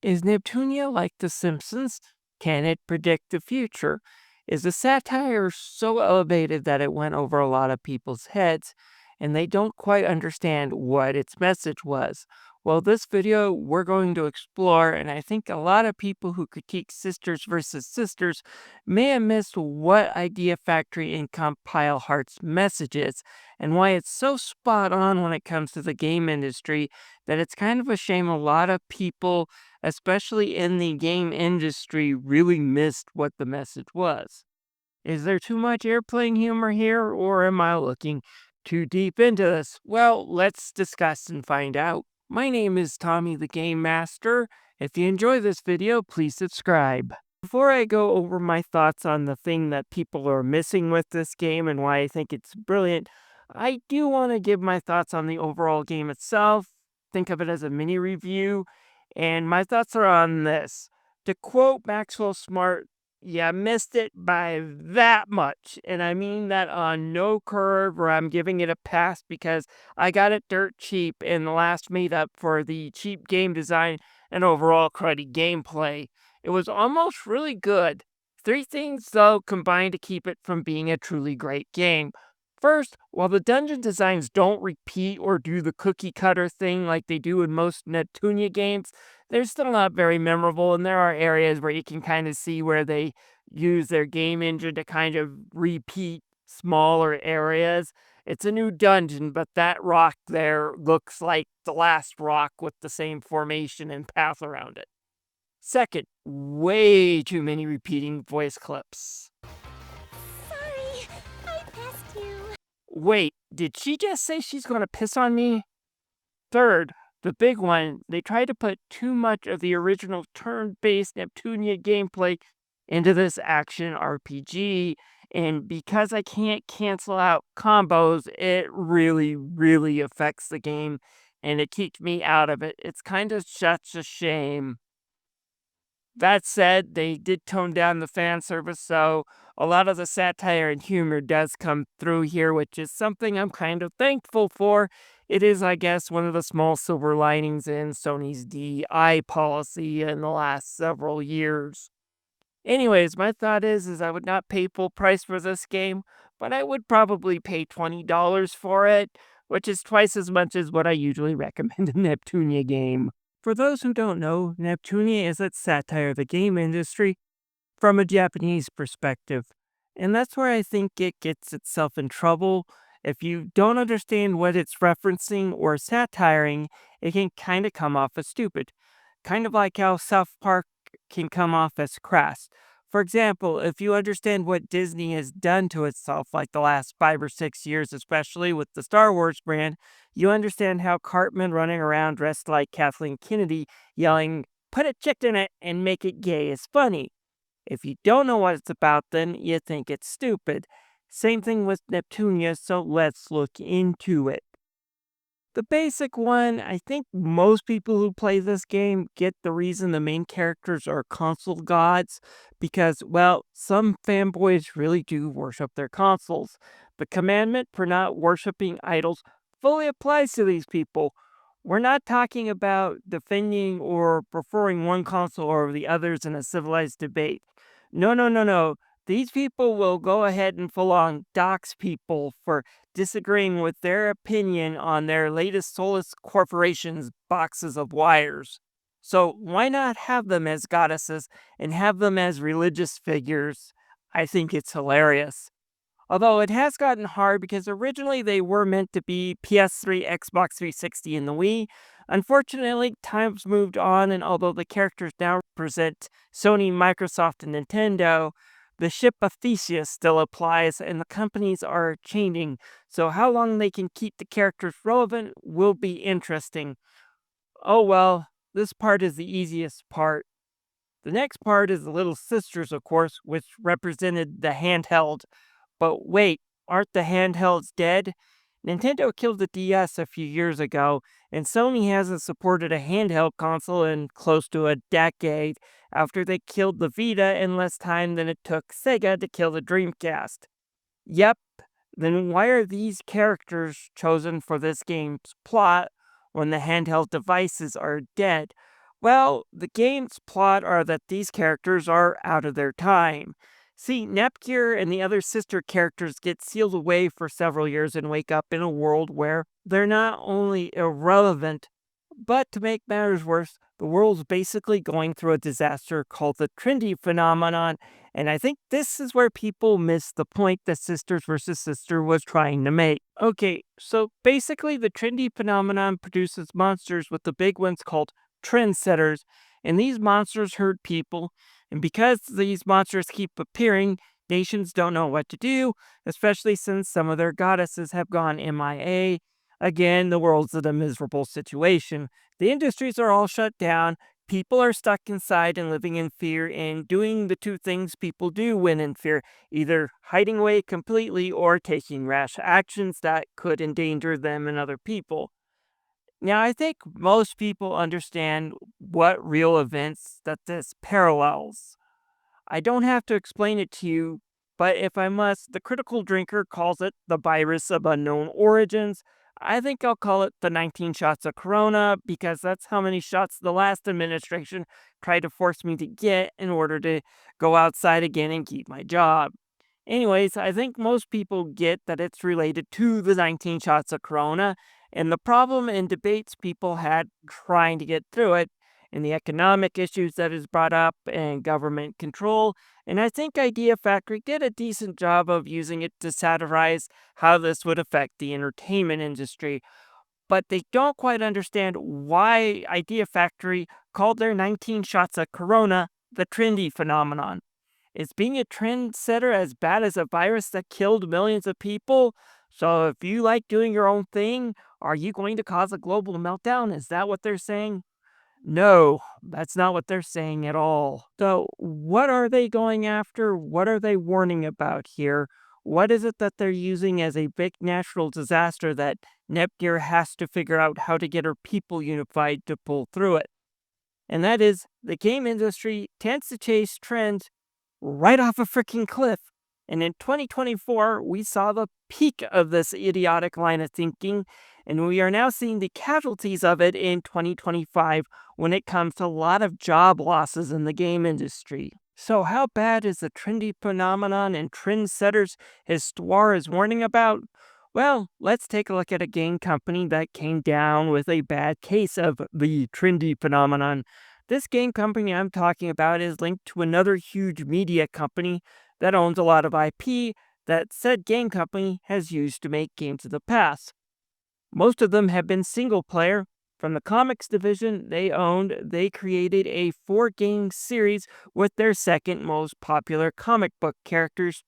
Is Neptunia like The Simpsons? Can it predict the future? Is the satire so elevated that it went over a lot of people's heads and they don't quite understand what its message was? Well, this video we're going to explore, and I think a lot of people who critique Sisters versus Sisters may have missed what Idea Factory and Compile Heart's message is and why it's so spot on when it comes to the game industry that it's kind of a shame a lot of people, especially in the game industry, really missed what the message was. Is there too much airplane humor here, or am I looking too deep into this? Well, let's discuss and find out. My name is Tommy the Game Master. If you enjoy this video, please subscribe. Before I go over my thoughts on the thing that people are missing with this game and why I think it's brilliant, I do want to give my thoughts on the overall game itself. Think of it as a mini review, and my thoughts are on this. To quote Maxwell Smart, "You missed it by that much." And I mean that on no curve, or I'm giving it a pass because I got it dirt cheap in the last meetup for the cheap game design and overall cruddy gameplay. It was almost really good. Three things, though, combined to keep it from being a truly great game. First, while the dungeon designs don't repeat or do the cookie cutter thing like they do in most Neptunia games, they're still not very memorable, and there are areas where you can kind of see where they use their game engine to kind of repeat smaller areas. It's a new dungeon, but that rock there looks like the last rock with the same formation and path around it. Second, way too many repeating voice clips. Sorry, I pissed you. Wait, did she just say she's going to piss on me? Third, the big one, they tried to put too much of the original turn-based Neptunia gameplay into this action RPG, and because I can't cancel out combos, it really affects the game, and it keeps me out of it. It's kind of such a shame. That said, they did tone down the fan service, so a lot of the satire and humor does come through here, which is something I'm kind of thankful for. It is, I guess, one of the small silver linings in Sony's DI policy in the last several years. Anyways, my thought is I would not pay full price for this game, but I would probably pay $20 for it, which is twice as much as what I usually recommend a Neptunia game. For those who don't know, Neptunia is its satire of the game industry from a Japanese perspective. And that's where I think it gets itself in trouble. If you don't understand what it's referencing or satiring, it can kind of come off as stupid. Kind of like how South Park can come off as crass. For example, if you understand what Disney has done to itself, like the last 5 or 6 years, especially with the Star Wars brand, you understand how Cartman running around dressed like Kathleen Kennedy, yelling, "Put a chick in it and make it gay" is funny. If you don't know what it's about, then you think it's stupid. Same thing with Neptunia, so let's look into it. The basic one, I think most people who play this game get the reason the main characters are console gods because, well, some fanboys really do worship their consoles. The commandment for not worshiping idols fully applies to these people. We're not talking about defending or preferring one console over the others in a civilized debate. No. These people will go ahead and full on dox people for disagreeing with their opinion on their latest soulless corporation's boxes of wires. So why not have them as goddesses and have them as religious figures? I think it's hilarious. Although it has gotten hard because originally they were meant to be PS3, Xbox 360, and the Wii. Unfortunately, times moved on, and although the characters now represent Sony, Microsoft, and Nintendo, the ship of Theseus still applies, and the companies are changing, so how long they can keep the characters relevant will be interesting. Oh well, this part is the easiest part. The next part is the Little Sisters, of course, which represented the handheld. But wait, aren't the handhelds dead? Nintendo killed the DS a few years ago, and Sony hasn't supported a handheld console in close to a decade after they killed the Vita in less time than it took Sega to kill the Dreamcast. Yep, then why are these characters chosen for this game's plot when the handheld devices are dead? Well, the game's plot are that these characters are out of their time. See, Nepgear and the other sister characters get sealed away for several years and wake up in a world where they're not only irrelevant, but to make matters worse, the world's basically going through a disaster called the Trendy Phenomenon, and I think this is where people miss the point that Sisters versus Sister was trying to make. Okay, so basically, the Trendy Phenomenon produces monsters with the big ones called trendsetters, and these monsters hurt people. And because these monsters keep appearing, nations don't know what to do, especially since some of their goddesses have gone MIA. Again, the world's in a miserable situation. The industries are all shut down. People are stuck inside and living in fear and doing the two things people do when in fear, either hiding away completely or taking rash actions that could endanger them and other people. Now, I think most people understand what real events that this parallels. I don't have to explain it to you, but if I must, the critical drinker calls it the virus of unknown origins. I think I'll call it the 19 shots of Corona because that's how many shots the last administration tried to force me to get in order to go outside again and keep my job. Anyways, I think most people get that it's related to the 19 shots of Corona and the problem and debates people had trying to get through it, and the economic issues that is brought up, and government control. And I think Idea Factory did a decent job of using it to satirize how this would affect the entertainment industry. But they don't quite understand why Idea Factory called their 19 shots of Corona the trendy phenomenon. Is being a trendsetter as bad as a virus that killed millions of people? So if you like doing your own thing, are you going to cause a global meltdown? Is that what they're saying? No, that's not what they're saying at all. So, what are they going after? What are they warning about here? What is it that they're using as a big natural disaster that Nepgear has to figure out how to get her people unified to pull through it? And that is, the game industry tends to chase trends right off a freaking cliff. And in 2024, we saw the peak of this idiotic line of thinking, and we are now seeing the casualties of it in 2025 when it comes to a lot of job losses in the game industry. So, how bad is the trendy phenomenon and trendsetters Histoire is warning about? Well, let's take a look at a game company that came down with a bad case of the trendy phenomenon. This game company I'm talking about is linked to another huge media company that owns a lot of IP that said game company has used to make games of the past. Most of them have been single player. From the comics division they created a 4-game series with their second most popular comic book characters,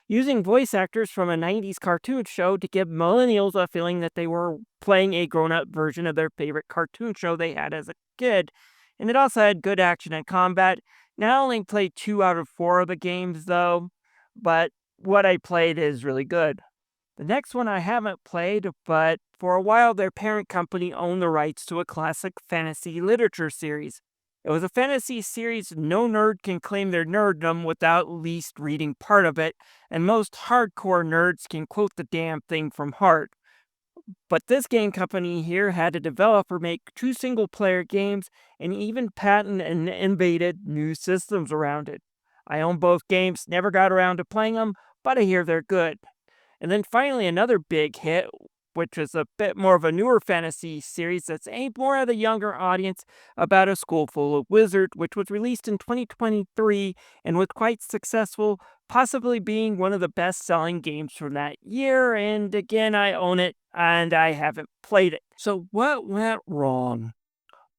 using voice actors from a 90s cartoon show to give millennials a feeling that they were playing a grown up version of their favorite cartoon show they had as a kid. And it also had good action and combat. Now, I only played 2 out of 4 of the games, though, but what I played is really good. The next one I haven't played, but for a while their parent company owned the rights to a classic fantasy literature series. It was a fantasy series no nerd can claim their nerddom without at least reading part of it, and most hardcore nerds can quote the damn thing from heart. But this game company here had a developer make 2 single-player games and even patent and invaded new systems around it. I own both games, never got around to playing them, but I hear they're good. And then finally, another big hit, which was a bit more of a newer fantasy series that's aimed more at a younger audience about a school full of wizards, which was released in 2023 and was quite successful, possibly being one of the best selling games from that year. And again, I own it and I haven't played it. So, what went wrong?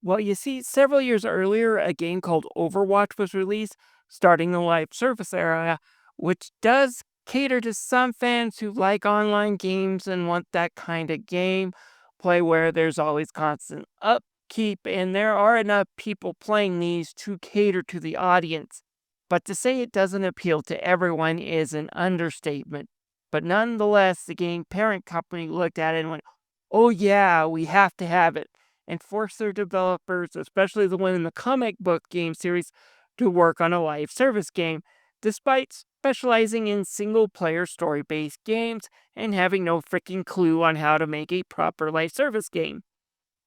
Well, you see, several years earlier, a game called Overwatch was released, starting the live service era, which does cater to some fans who like online games and want that kind of game play where there's always constant upkeep, and there are enough people playing these to cater to the audience. But to say it doesn't appeal to everyone is an understatement. But nonetheless, the game parent company looked at it and went, oh, yeah, we have to have it and force their developers, especially the one in the comic book game series, to work on a live service game, despite specializing in single player story based games and having no freaking clue on how to make a proper live service game.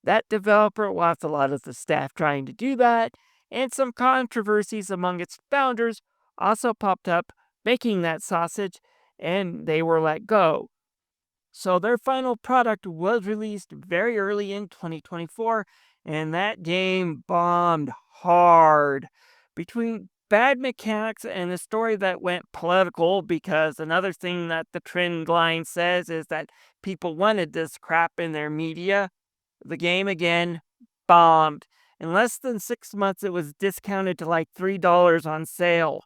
That developer lost a lot of the staff trying to do that, and some controversies among its founders also popped up making that sausage, and they were let go. So their final product was released very early in 2024, and that game bombed hard. Between bad mechanics and a story that went political, because another thing that the trend line says is that people wanted this crap in their media, the game again bombed. In less than 6 months, it was discounted to like $3 on sale.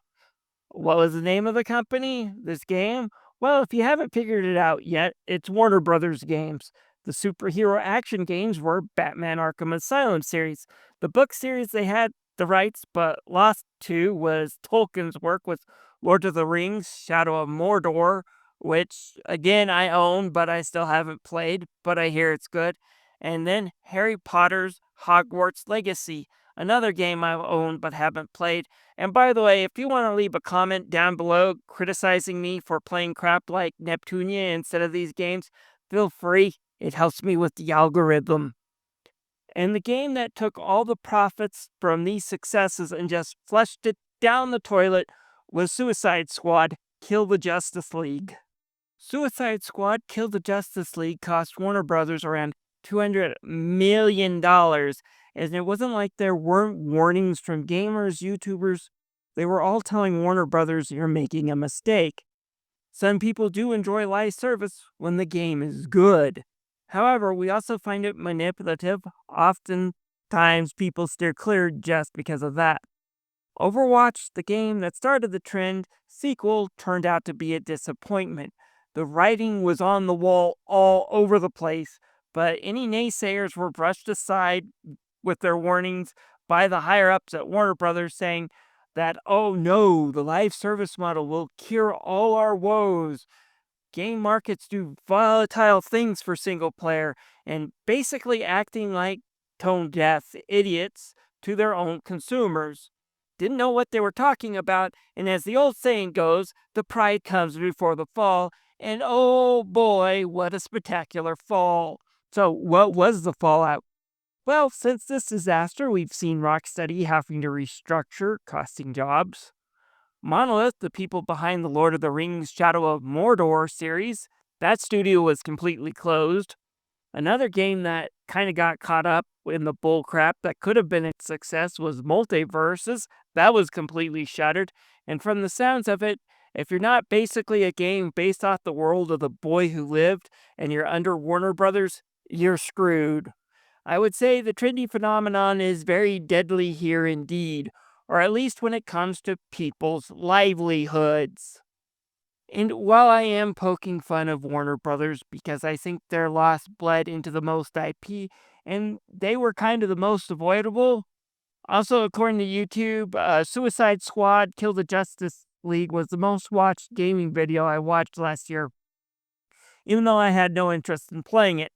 What was the name of the company? This game? Well, if you haven't figured it out yet, it's Warner Brothers Games. The superhero action games were Batman Arkham Asylum series. The book series they had the rights but lost to was Tolkien's work with Lord of the Rings, Shadow of Mordor, which again I own but I still haven't played, but I hear it's good. And then Harry Potter's Hogwarts Legacy, another game I've owned but haven't played. And by the way, if you want to leave a comment down below criticizing me for playing crap like Neptunia instead of these games, feel free. It helps me with the algorithm. And the game that took all the profits from these successes and just flushed it down the toilet was Suicide Squad Kill the Justice League. Suicide Squad Kill the Justice League cost Warner Brothers around $200 million, and it wasn't like there weren't warnings from gamers, YouTubers. They were all telling Warner Brothers you're making a mistake. Some people do enjoy live service when the game is good. However, we also find it manipulative. Oftentimes, people steer clear just because of that. Overwatch, the game that started the trend, sequel turned out to be a disappointment. The writing was on the wall all over the place, but any naysayers were brushed aside with their warnings by the higher ups at Warner Brothers saying that, oh no, the live service model will cure all our woes. Game markets do volatile things for single player, and basically acting like tone deaf idiots to their own consumers. Didn't know what they were talking about, and as the old saying goes, the pride comes before the fall, and oh boy, what a spectacular fall. So, what was the fallout? Well, since this disaster, we've seen Rocksteady having to restructure, costing jobs. Monolith, the people behind the Lord of the Rings Shadow of Mordor series, that studio was completely closed. Another game that kind of got caught up in the bullcrap that could have been a success was Multiverses. That was completely shuttered. And from the sounds of it, if you're not basically a game based off the world of The Boy Who Lived and you're under Warner Brothers, you're screwed. I would say the trendy phenomenon is very deadly here indeed, or at least when it comes to people's livelihoods. And while I am poking fun of Warner Brothers because I think their loss bled into the most IP, and they were kind of the most avoidable, also according to YouTube, Suicide Squad Kill the Justice League was the most watched gaming video I watched last year, even though I had no interest in playing it.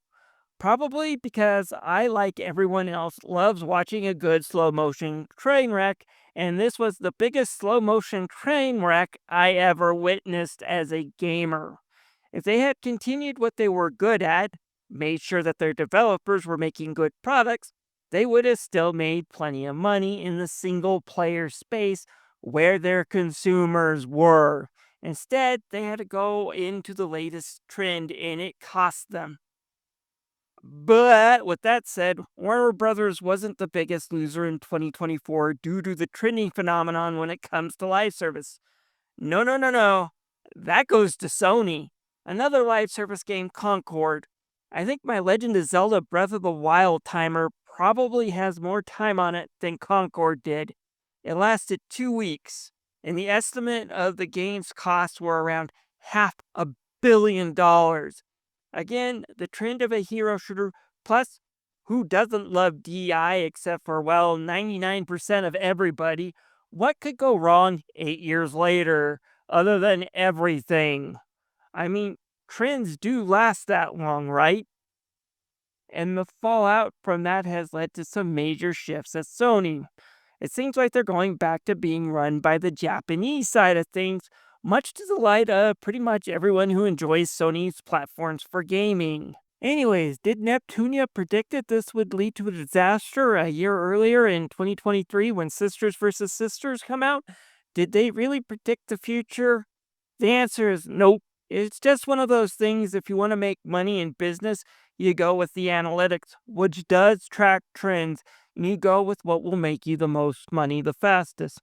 Probably because I, like everyone else, loves watching a good slow motion train wreck, and this was the biggest slow motion train wreck I ever witnessed as a gamer. If they had continued what they were good at, made sure that their developers were making good products, they would have still made plenty of money in the single player space where their consumers were. Instead, they had to go into the latest trend and it cost them. But with that said, Warner Brothers wasn't the biggest loser in 2024 due to the trending phenomenon when it comes to live service. No, no, no, no. That goes to Sony. Another live service game, Concord. I think my Legend of Zelda Breath of the Wild timer probably has more time on it than Concord did. It lasted 2 weeks, and the estimate of the game's costs were around $500 million. Again, the trend of a hero shooter, plus, who doesn't love DI except for, well, 99% of everybody? What could go wrong 8 years later, other than everything? I mean, trends do last that long, right? And the fallout from that has led to some major shifts at Sony. It seems like they're going back to being run by the Japanese side of things, much to the delight of pretty much everyone who enjoys Sony's platforms for gaming. Anyways, did Neptunia predict that this would lead to a disaster a year earlier in 2023 when Sisters versus Sisters come out? Did they really predict the future? The answer is nope. It's just one of those things. If you want to make money in business, you go with the analytics, which does track trends, and you go with what will make you the most money the fastest.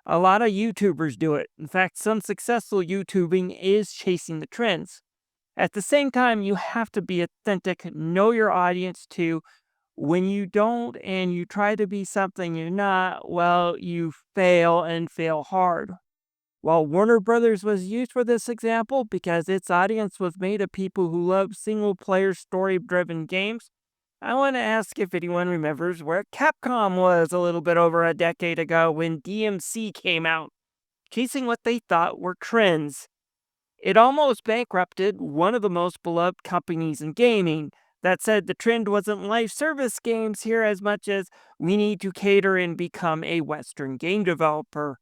A lot of YouTubers do it. In fact, some successful YouTubing is chasing the trends. At the same time, you have to be authentic, know your audience too. When you don't and you try to be something you're not, well, you fail and fail hard. While Warner Brothers was used for this example because its audience was made of people who love single player story driven games, I want to ask if anyone remembers where Capcom was a little bit over a decade ago when DMC came out, chasing what they thought were trends. It almost bankrupted one of the most beloved companies in gaming. That said, the trend wasn't live service games here as much as we need to cater and become a Western game developer.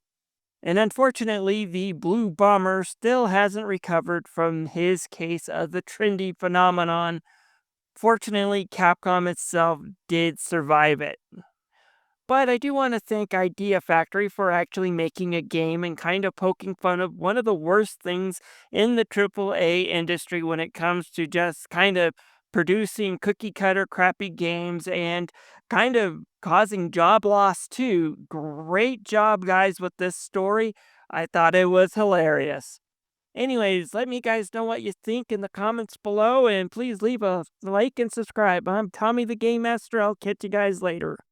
And unfortunately, the Blue Bomber still hasn't recovered from his case of the trendy phenomenon. Fortunately, Capcom itself did survive it. But I do want to thank Idea Factory for actually making a game and kind of poking fun of one of the worst things in the AAA industry when it comes to just kind of producing cookie cutter crappy games and kind of causing job loss too. Great job, guys, with this story. I thought it was hilarious. Anyways, let me guys know what you think in the comments below, and please leave a like and subscribe. I'm Tommy the Game Master. I'll catch you guys later.